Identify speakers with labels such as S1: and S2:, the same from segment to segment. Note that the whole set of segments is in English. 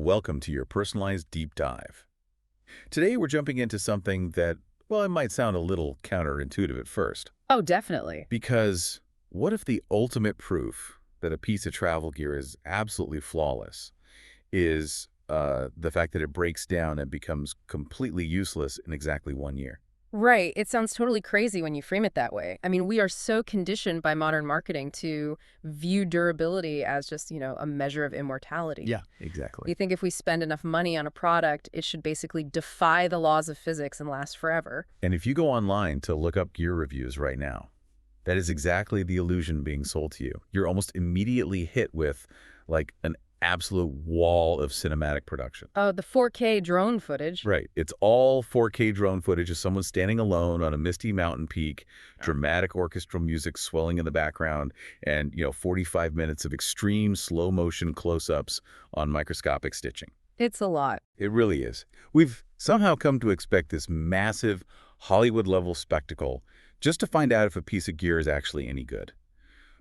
S1: Welcome to your personalized deep dive. Today we're jumping into something that, well, it might sound a little counterintuitive at first.
S2: Oh, definitely.
S1: Because what if the ultimate proof that a piece of travel gear is absolutely flawless is the fact that it breaks down and becomes completely useless in exactly 1 year?
S2: Right. It sounds totally crazy when you frame it that way. I mean, we are so conditioned by modern marketing to view durability as just, a measure of immortality.
S1: Yeah, exactly.
S2: We think if we spend enough money on a product, it should basically defy the laws of physics and last forever.
S1: And if you go online to look up gear reviews right now, that is exactly the illusion being sold to you. You're almost immediately hit with like an absolute wall of cinematic production.
S2: Oh, the 4K drone footage.
S1: Right. It's all 4K drone footage of someone standing alone on a misty mountain peak, dramatic orchestral music swelling in the background, and, 45 minutes of extreme slow motion close-ups on microscopic stitching.
S2: It's a lot.
S1: It really is. We've somehow come to expect this massive Hollywood-level spectacle just to find out if a piece of gear is actually any good.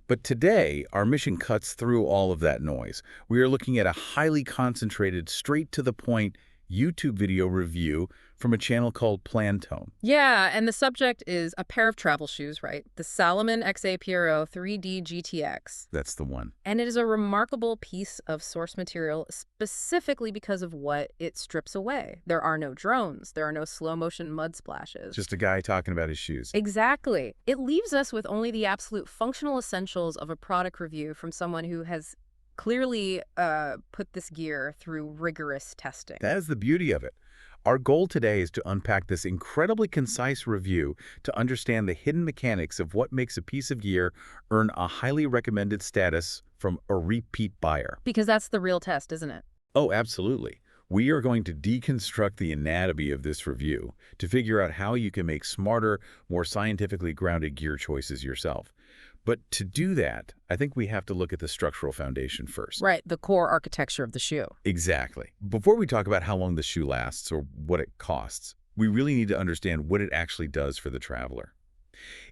S1: But today, our mission cuts through all of that noise. We are looking at a highly concentrated, straight-to-the-point YouTube video review from a channel called PLANTONE.
S2: Yeah, and the subject is a pair of travel shoes, right? The Salomon XA PRO 3D GTX.
S1: That's the one.
S2: And it is a remarkable piece of source material specifically because of what it strips away. There are no drones. There are no slow-motion mud splashes.
S1: Just a guy talking about his shoes.
S2: Exactly. It leaves us with only the absolute functional essentials of a product review from someone who has clearly put this gear through rigorous testing.
S1: That is the beauty of it. Our goal today is to unpack this incredibly concise review to understand the hidden mechanics of what makes a piece of gear earn a highly recommended status from a repeat buyer.
S2: Because that's the real test, isn't it?
S1: Oh, absolutely. We are going to deconstruct the anatomy of this review to figure out how you can make smarter, more scientifically grounded gear choices yourself. But to do that, I think we have to look at the structural foundation first.
S2: Right, the core architecture of the shoe.
S1: Exactly. Before we talk about how long the shoe lasts or what it costs, we really need to understand what it actually does for the traveler.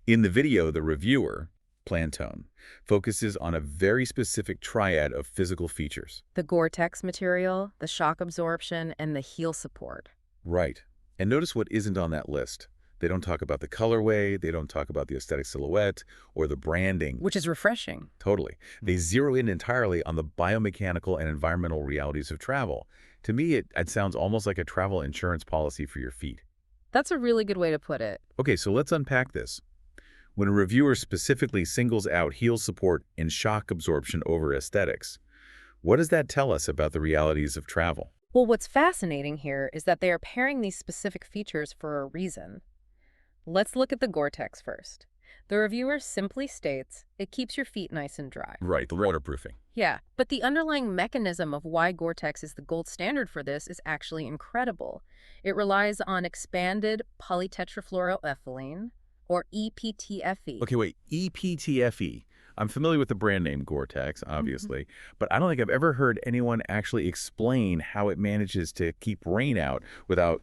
S1: In the video, the reviewer, PLANTONE, focuses on a very specific triad of physical features.
S2: The gore-tex material, the shock absorption, and the heel support.
S1: Right. And notice what isn't on that list. They don't talk about the colorway, they don't talk about the aesthetic silhouette, or the branding.
S2: Which is refreshing.
S1: Totally. They zero in entirely on the biomechanical and environmental realities of travel. To me, it sounds almost like a travel insurance policy for your feet.
S2: That's a really good way to put it.
S1: Okay, so let's unpack this. When a reviewer specifically singles out heel support and shock absorption over aesthetics, what does that tell us about the realities of travel?
S2: Well, what's fascinating here is that they are pairing these specific features for a reason. Let's look at the gore-tex first. The reviewer simply states, it keeps your feet nice and dry.
S1: Right, the waterproofing.
S2: Yeah, but the underlying mechanism of why gore-tex is the gold standard for this is actually incredible. It relies on expanded polytetrafluoroethylene, or EPTFE.
S1: Okay, wait, EPTFE. I'm familiar with the brand name Gore-Tex, obviously, but I don't think I've ever heard anyone actually explain how it manages to keep rain out without,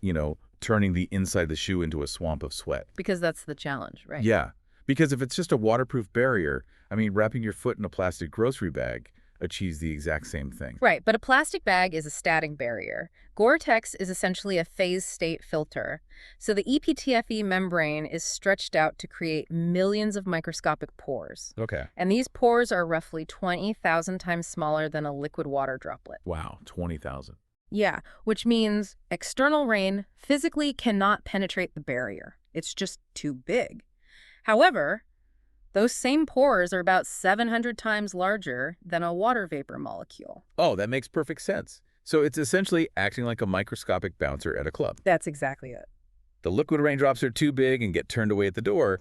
S1: turning the inside of the shoe into a swamp of sweat.
S2: Because that's the challenge, right?
S1: Yeah, because if it's just a waterproof barrier, wrapping your foot in a plastic grocery bag achieves the exact same thing.
S2: Right, but a plastic bag is a static barrier. Gore-Tex is essentially a phase state filter. So the EPTFE membrane is stretched out to create millions of microscopic pores.
S1: Okay.
S2: And these pores are roughly 20,000 times smaller than a liquid water droplet.
S1: Wow, 20,000.
S2: Yeah, which means external rain physically cannot penetrate the barrier. It's just too big. However, those same pores are about 700 times larger than a water vapor molecule.
S1: Oh, that makes perfect sense. So it's essentially acting like a microscopic bouncer at a club.
S2: That's exactly it.
S1: The liquid raindrops are too big and get turned away at the door,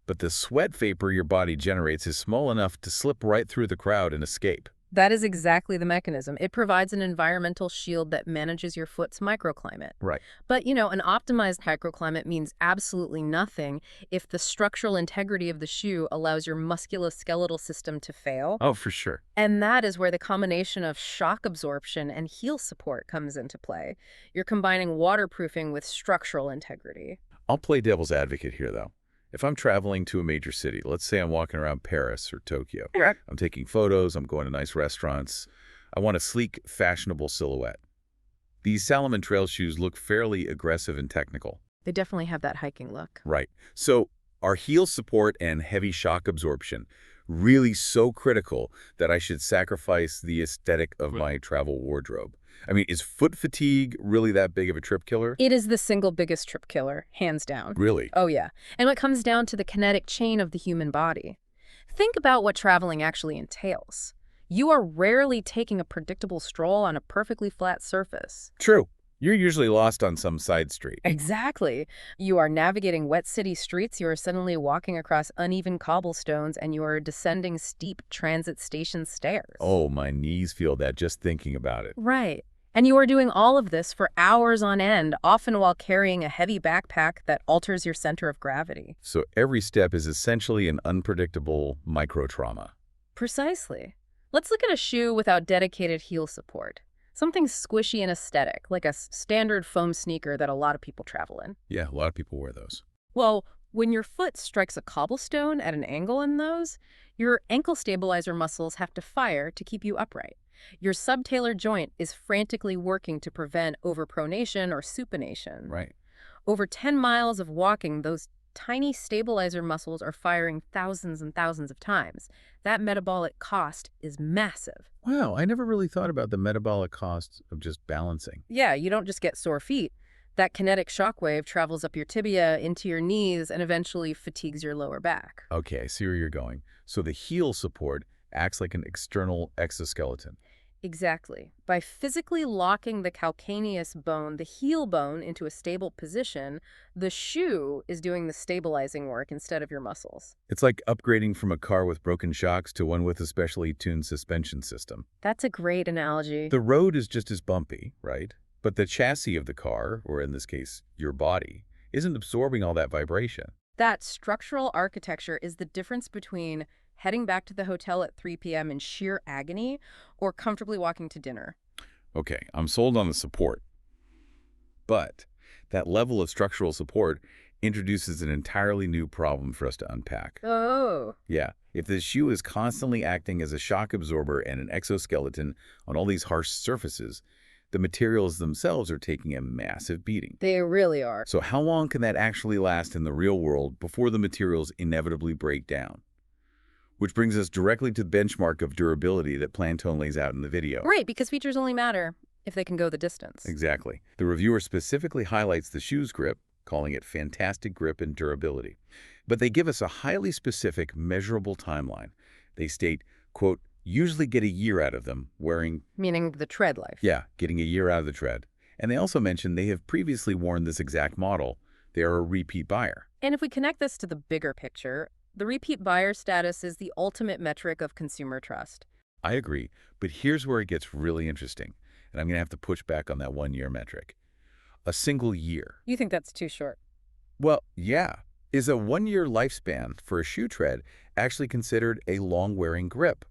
S1: but the sweat vapor your body generates is small enough to slip right through the crowd and escape.
S2: That is exactly the mechanism. It provides an environmental shield that manages your foot's microclimate.
S1: Right.
S2: But, an optimized microclimate means absolutely nothing if the structural integrity of the shoe allows your musculoskeletal system to fail.
S1: Oh, for sure.
S2: And that is where the combination of shock absorption and heel support comes into play. You're combining waterproofing with structural integrity.
S1: I'll play devil's advocate here, though. If I'm traveling to a major city, let's say I'm walking around Paris or Tokyo, I'm taking photos, I'm going to nice restaurants, I want a sleek, fashionable silhouette. These Salomon trail shoes look fairly aggressive and technical.
S2: They definitely have that hiking look.
S1: Right. So are heel support and heavy shock absorption really so critical that I should sacrifice the aesthetic of my travel wardrobe? I mean, is foot fatigue really that big of a trip killer?
S2: It is the single biggest trip killer, hands down.
S1: Really?
S2: Oh, yeah. And it comes down to the kinetic chain of the human body. Think about what traveling actually entails. You are rarely taking a predictable stroll on a perfectly flat surface.
S1: True. You're usually lost on some side street.
S2: Exactly. You are navigating wet city streets, you are suddenly walking across uneven cobblestones, and you are descending steep transit station stairs.
S1: Oh, my knees feel that just thinking about it.
S2: Right. And you are doing all of this for hours on end, often while carrying a heavy backpack that alters your center of gravity.
S1: So every step is essentially an unpredictable micro-trauma.
S2: Precisely. Let's look at a shoe without dedicated heel support. Something squishy and aesthetic, like a standard foam sneaker that a lot of people travel in.
S1: Yeah, a lot of people wear those.
S2: Well, when your foot strikes a cobblestone at an angle in those, your ankle stabilizer muscles have to fire to keep you upright. Your subtalar joint is frantically working to prevent overpronation or supination.
S1: Right.
S2: Over 10 miles of walking, those tiny stabilizer muscles are firing thousands and thousands of times. That metabolic cost is massive.
S1: Wow, I never really thought about the metabolic costs of just balancing.
S2: Yeah, you don't just get sore feet. That kinetic shock wave travels up your tibia, into your knees, and eventually fatigues your lower back.
S1: Okay, I see where you're going. So the heel support acts like an external exoskeleton.
S2: Exactly. By physically locking the calcaneus bone, the heel bone, into a stable position, the shoe is doing the stabilizing work instead of your muscles.
S1: It's like upgrading from a car with broken shocks to one with a specially tuned suspension system.
S2: That's a great analogy.
S1: The road is just as bumpy, right? But the chassis of the car, or in this case, your body, isn't absorbing all that vibration.
S2: That structural architecture is the difference between heading back to the hotel at 3 p.m. in sheer agony or comfortably walking to dinner.
S1: Okay, I'm sold on the support. But that level of structural support introduces an entirely new problem for us to unpack.
S2: Oh.
S1: Yeah, if the shoe is constantly acting as a shock absorber and an exoskeleton on all these harsh surfaces, the materials themselves are taking a massive beating.
S2: They really are.
S1: So how long can that actually last in the real world before the materials inevitably break down? Which brings us directly to the benchmark of durability that PLANTONE lays out in the video.
S2: Right, because features only matter if they can go the distance.
S1: Exactly. The reviewer specifically highlights the shoe's grip, calling it fantastic grip and durability. But they give us a highly specific, measurable timeline. They state, quote, usually get a year out of them wearing...
S2: Meaning the tread life.
S1: Yeah, getting a year out of the tread. And they also mention they have previously worn this exact model. They are a repeat buyer.
S2: And if we connect this to the bigger picture, the repeat buyer status is the ultimate metric of consumer trust.
S1: I agree, but here's where it gets really interesting, and I'm going to have to push back on that one-year metric. A single year.
S2: You think that's too short?
S1: Well, yeah. Is a one-year lifespan for a shoe tread actually considered a long-wearing grip?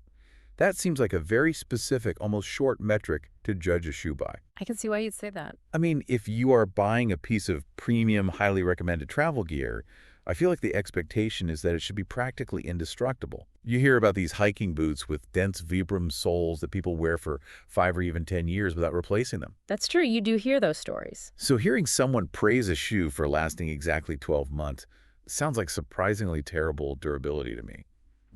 S1: That seems like a very specific, almost short metric to judge a shoe by.
S2: I can see why you'd say that.
S1: I mean, if you are buying a piece of premium, highly recommended travel gear, I feel like the expectation is that it should be practically indestructible. You hear about these hiking boots with dense Vibram soles that people wear for 5 or even 10 years without replacing them.
S2: That's true. You do hear those stories.
S1: So hearing someone praise a shoe for lasting exactly 12 months sounds like surprisingly terrible durability to me.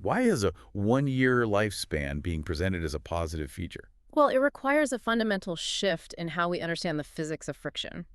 S1: Why is a one-year lifespan being presented as a positive feature?
S2: Well, it requires a fundamental shift in how we understand the physics of friction.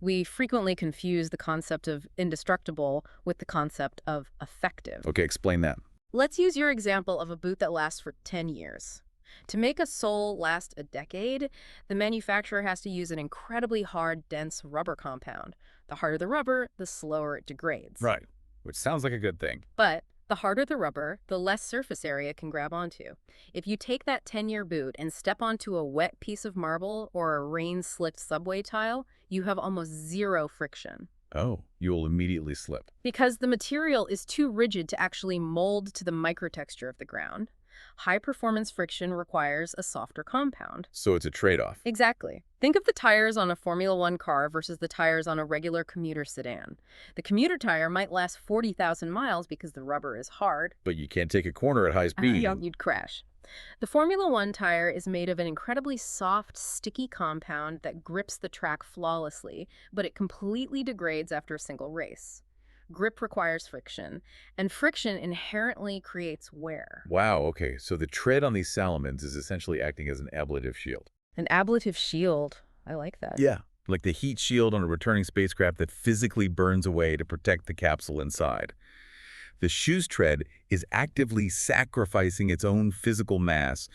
S2: We frequently confuse the concept of indestructible with the concept of effective.
S1: Okay, explain that.
S2: Let's use your example of a boot that lasts for 10 years. To make a sole last a decade, the manufacturer has to use an incredibly hard, dense rubber compound. The harder the rubber, the slower it degrades.
S1: Right, which sounds like a good thing.
S2: But the harder the rubber, the less surface area it can grab onto. If you take that 10-year boot and step onto a wet piece of marble or a rain-slicked subway tile, you have almost zero friction.
S1: Oh, you will immediately slip.
S2: Because the material is too rigid to actually mold to the microtexture of the ground. High-performance friction requires a softer compound.
S1: So it's a trade-off.
S2: Exactly. Think of the tires on a Formula One car versus the tires on a regular commuter sedan. The commuter tire might last 40,000 miles because the rubber is hard.
S1: But you can't take a corner at high speed.
S2: You'd crash. The Formula One tire is made of an incredibly soft, sticky compound that grips the track flawlessly, but it completely degrades after a single race. Grip requires friction, and friction inherently creates wear.
S1: Wow, okay, so the tread on these Salomons is essentially acting as an ablative shield.
S2: An ablative shield. I like that.
S1: Yeah, like the heat shield on a returning spacecraft that physically burns away to protect the capsule inside. The shoe's tread is actively sacrificing its own physical mass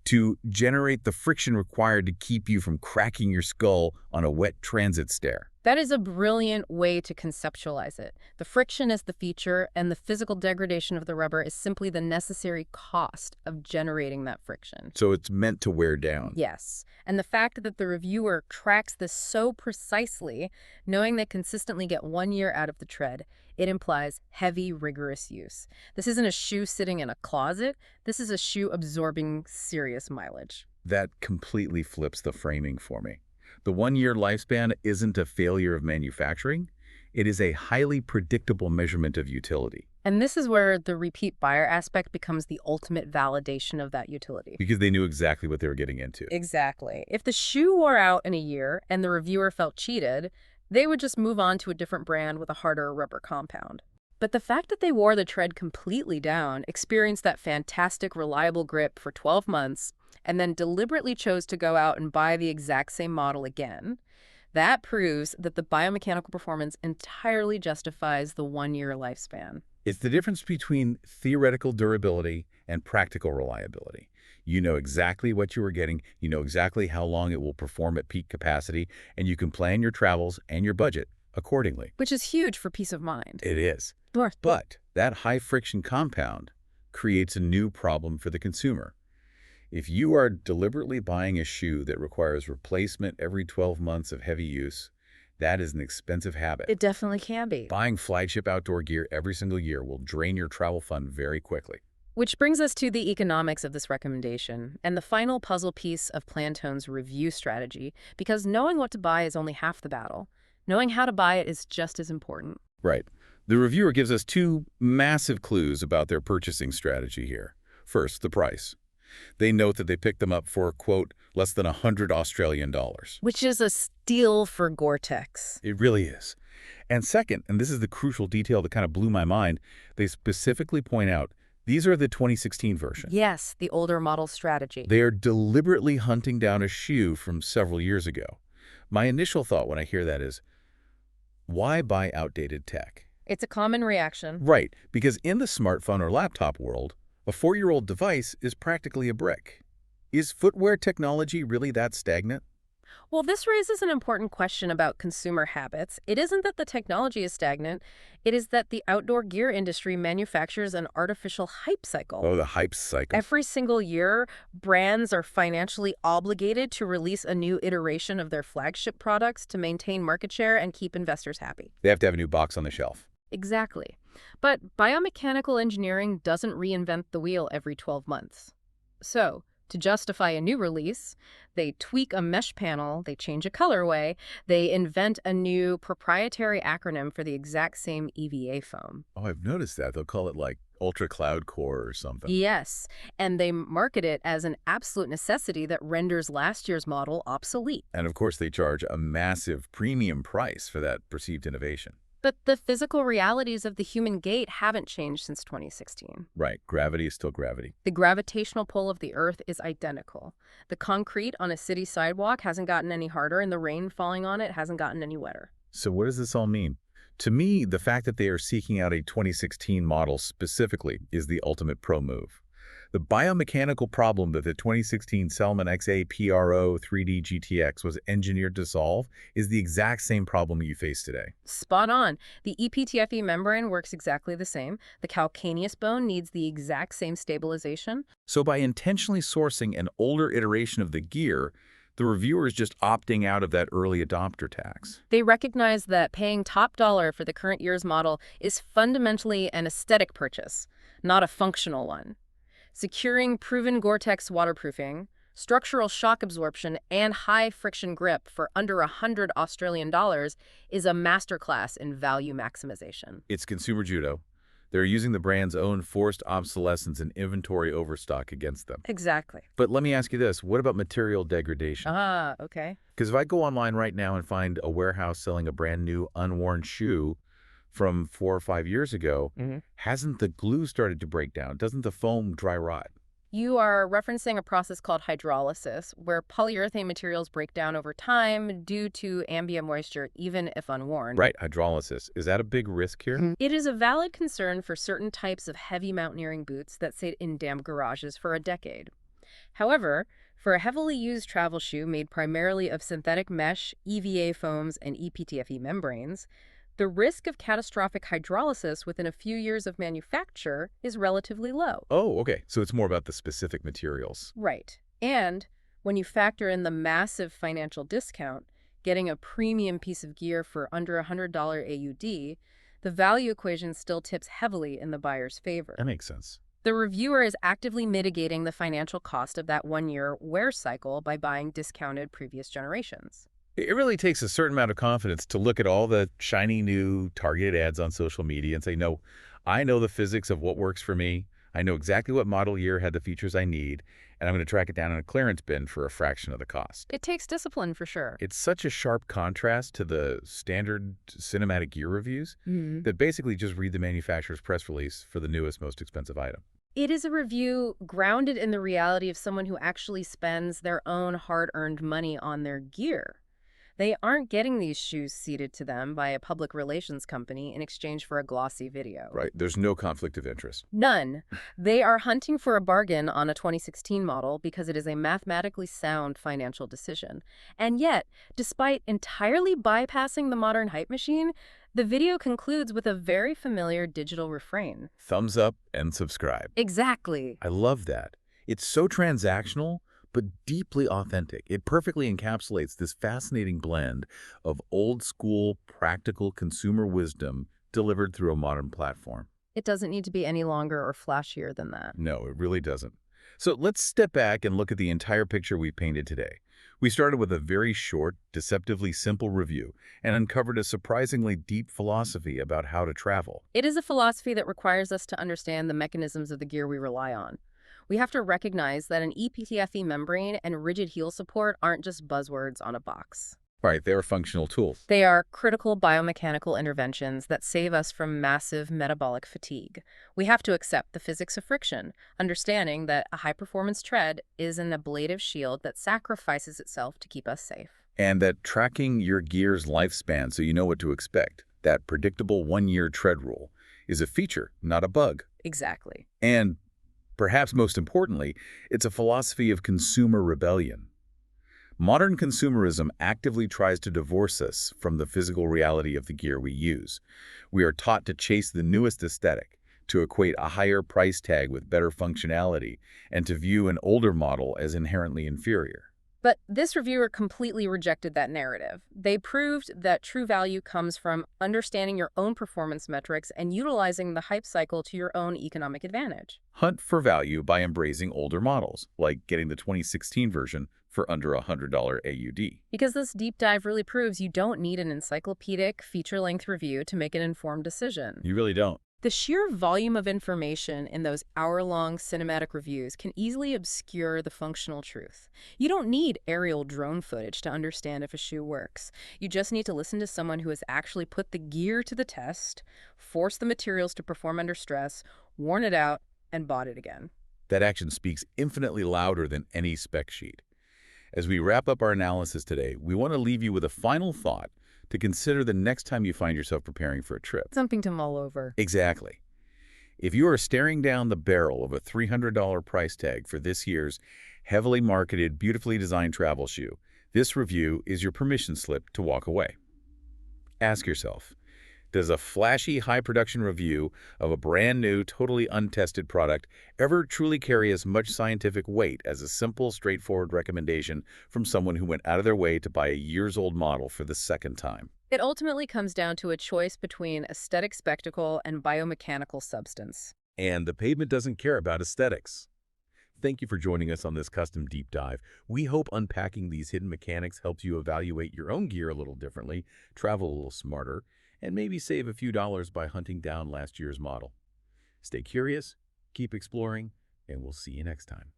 S1: to generate the friction required to keep you from cracking your skull on a wet transit stair.
S2: That is a brilliant way to conceptualize it. The friction is the feature, and the physical degradation of the rubber is simply the necessary cost of generating that friction.
S1: So it's meant to wear down.
S2: Yes, and the fact that the reviewer tracks this so precisely, knowing they consistently get 1 year out of the tread, it implies heavy, rigorous use. This isn't a shoe sitting in a closet. This is a shoe absorbing serious mileage.
S1: That completely flips the framing for me. The 1 year lifespan isn't a failure of manufacturing. It is a highly predictable measurement of utility.
S2: And this is where the repeat buyer aspect becomes the ultimate validation of that utility.
S1: Because they knew exactly what they were getting into.
S2: Exactly. If the shoe wore out in a year and the reviewer felt cheated, they would just move on to a different brand with a harder rubber compound. But the fact that they wore the tread completely down, experienced that fantastic, reliable grip for 12 months, and then deliberately chose to go out and buy the exact same model again, that proves that the biomechanical performance entirely justifies the 1 year lifespan.
S1: It's the difference between theoretical durability and practical reliability. You know exactly what you are getting, you know exactly how long it will perform at peak capacity, and you can plan your travels and your budget accordingly.
S2: Which is huge for peace of mind.
S1: It is. But that high-friction compound creates a new problem for the consumer. If you are deliberately buying a shoe that requires replacement every 12 months of heavy use, that is an expensive habit.
S2: It definitely can be.
S1: Buying flagship outdoor gear every single year will drain your travel fund very quickly.
S2: Which brings us to the economics of this recommendation and the final puzzle piece of Plantone's review strategy, because knowing what to buy is only half the battle. Knowing how to buy it is just as important.
S1: Right. The reviewer gives us two massive clues about their purchasing strategy here. First, the price. They note that they picked them up for, quote, less than $100 Australian dollars.
S2: Which is a steal for Gore-Tex.
S1: It really is. And second, and this is the crucial detail that kind of blew my mind, they specifically point out these are the 2016 version.
S2: Yes, the older model strategy.
S1: They are deliberately hunting down a shoe from several years ago. My initial thought when I hear that is, why buy outdated tech?
S2: It's a common reaction.
S1: Right, because in the smartphone or laptop world, a 4-year-old device is practically a brick. Is footwear technology really that stagnant?
S2: Well, this raises an important question about consumer habits. It isn't that the technology is stagnant. It is that the outdoor gear industry manufactures an artificial hype cycle.
S1: Oh, the hype cycle.
S2: Every single year, brands are financially obligated to release a new iteration of their flagship products to maintain market share and keep investors happy.
S1: They have to have a new box on the shelf.
S2: Exactly. But biomechanical engineering doesn't reinvent the wheel every 12 months. So, to justify a new release, they tweak a mesh panel, they change a colorway, they invent a new proprietary acronym for the exact same EVA foam.
S1: Oh, I've noticed that. They'll call it like Ultra Cloud Core or something.
S2: Yes, and they market it as an absolute necessity that renders last year's model obsolete.
S1: And of course, they charge a massive premium price for that perceived innovation.
S2: But the physical realities of the human gait haven't changed since 2016.
S1: Right. Gravity is still gravity.
S2: The gravitational pull of the Earth is identical. The concrete on a city sidewalk hasn't gotten any harder, and the rain falling on it hasn't gotten any wetter.
S1: So what does this all mean? To me, the fact that they are seeking out a 2016 model specifically is the ultimate pro move. The biomechanical problem that the 2016 Salomon XA PRO 3D GTX was engineered to solve is the exact same problem you face today.
S2: Spot on. The EPTFE membrane works exactly the same. The calcaneus bone needs the exact same stabilization.
S1: So by intentionally sourcing an older iteration of the gear, the reviewer is just opting out of that early adopter tax.
S2: They recognize that paying top dollar for the current year's model is fundamentally an aesthetic purchase, not a functional one. Securing proven Gore-Tex waterproofing, structural shock absorption, and high-friction grip for under $100 Australian dollars is a masterclass in value maximization.
S1: It's consumer judo. They're using the brand's own forced obsolescence and inventory overstock against them.
S2: Exactly.
S1: But let me ask you this, what about material degradation?
S2: Ah, okay.
S1: Because if I go online right now and find a warehouse selling a brand new unworn shoe from 4 or 5 years ago, hasn't the glue started to break down? Doesn't the foam dry rot?
S2: You are referencing a process called hydrolysis, where polyurethane materials break down over time due to ambient moisture, even if unworn.
S1: Right, hydrolysis. Is that a big risk here?
S2: It is a valid concern for certain types of heavy mountaineering boots that sit in damp garages for a decade. However, for a heavily used travel shoe made primarily of synthetic mesh, EVA foams, and ePTFE membranes, the risk of catastrophic hydrolysis within a few years of manufacture is relatively low.
S1: Oh, okay. So it's more about the specific materials.
S2: Right. And when you factor in the massive financial discount, getting a premium piece of gear for under $100 AUD, the value equation still tips heavily in the buyer's favor.
S1: That makes sense.
S2: The reviewer is actively mitigating the financial cost of that one-year wear cycle by buying discounted previous generations.
S1: It really takes a certain amount of confidence to look at all the shiny new targeted ads on social media and say, no, I know the physics of what works for me. I know exactly what model year had the features I need, and I'm going to track it down in a clearance bin for a fraction of the cost.
S2: It takes discipline for sure.
S1: It's such a sharp contrast to the standard cinematic gear reviews that basically just read the manufacturer's press release for the newest, most expensive item.
S2: It is a review grounded in the reality of someone who actually spends their own hard-earned money on their gear. They aren't getting these shoes seeded to them by a public relations company in exchange for a glossy video.
S1: Right. There's no conflict of interest.
S2: None. They are hunting for a bargain on a 2016 model because it is a mathematically sound financial decision. And yet, despite entirely bypassing the modern hype machine, the video concludes with a very familiar digital refrain.
S1: Thumbs up and subscribe.
S2: Exactly.
S1: I love that. It's so transactional, but deeply authentic. It perfectly encapsulates this fascinating blend of old-school, practical consumer wisdom delivered through a modern platform.
S2: It doesn't need to be any longer or flashier than that.
S1: No, it really doesn't. So let's step back and look at the entire picture we painted today. We started with a very short, deceptively simple review and uncovered a surprisingly deep philosophy about how to travel.
S2: It is a philosophy that requires us to understand the mechanisms of the gear we rely on. We have to recognize that an ePTFE membrane and rigid heel support aren't just buzzwords on a box.
S1: Right, they're functional tools.
S2: They are critical biomechanical interventions that save us from massive metabolic fatigue. We have to accept the physics of friction, understanding that a high-performance tread is an ablative shield that sacrifices itself to keep us safe.
S1: And that tracking your gear's lifespan so you know what to expect, that predictable one-year tread rule, is a feature, not a bug.
S2: Exactly.
S1: And perhaps most importantly, it's a philosophy of consumer rebellion. Modern consumerism actively tries to divorce us from the physical reality of the gear we use. We are taught to chase the newest aesthetic, to equate a higher price tag with better functionality, and to view an older model as inherently inferior.
S2: But this reviewer completely rejected that narrative. They proved that true value comes from understanding your own performance metrics and utilizing the hype cycle to your own economic advantage.
S1: Hunt for value by embracing older models, like getting the 2016 version for under $100 AUD.
S2: Because this deep dive really proves you don't need an encyclopedic, feature-length review to make an informed decision.
S1: You really don't.
S2: The sheer volume of information in those hour-long cinematic reviews can easily obscure the functional truth. You don't need aerial drone footage to understand if a shoe works. You just need to listen to someone who has actually put the gear to the test, forced the materials to perform under stress, worn it out, and bought it again.
S1: That action speaks infinitely louder than any spec sheet. As we wrap up our analysis today, we want to leave you with a final thought to consider the next time you find yourself preparing for a trip.
S2: Something to mull over.
S1: Exactly. If you are staring down the barrel of a $300 price tag for this year's heavily marketed, beautifully designed travel shoe, this review is your permission slip to walk away. Ask yourself, does a flashy, high-production review of a brand new, totally untested product ever truly carry as much scientific weight as a simple, straightforward recommendation from someone who went out of their way to buy a years-old model for the second time?
S2: It ultimately comes down to a choice between aesthetic spectacle and biomechanical substance.
S1: And the pavement doesn't care about aesthetics. Thank you for joining us on this custom deep dive. We hope unpacking these hidden mechanics helps you evaluate your own gear a little differently, travel a little smarter, and maybe save a few dollars by hunting down last year's model. Stay curious, keep exploring, and we'll see you next time.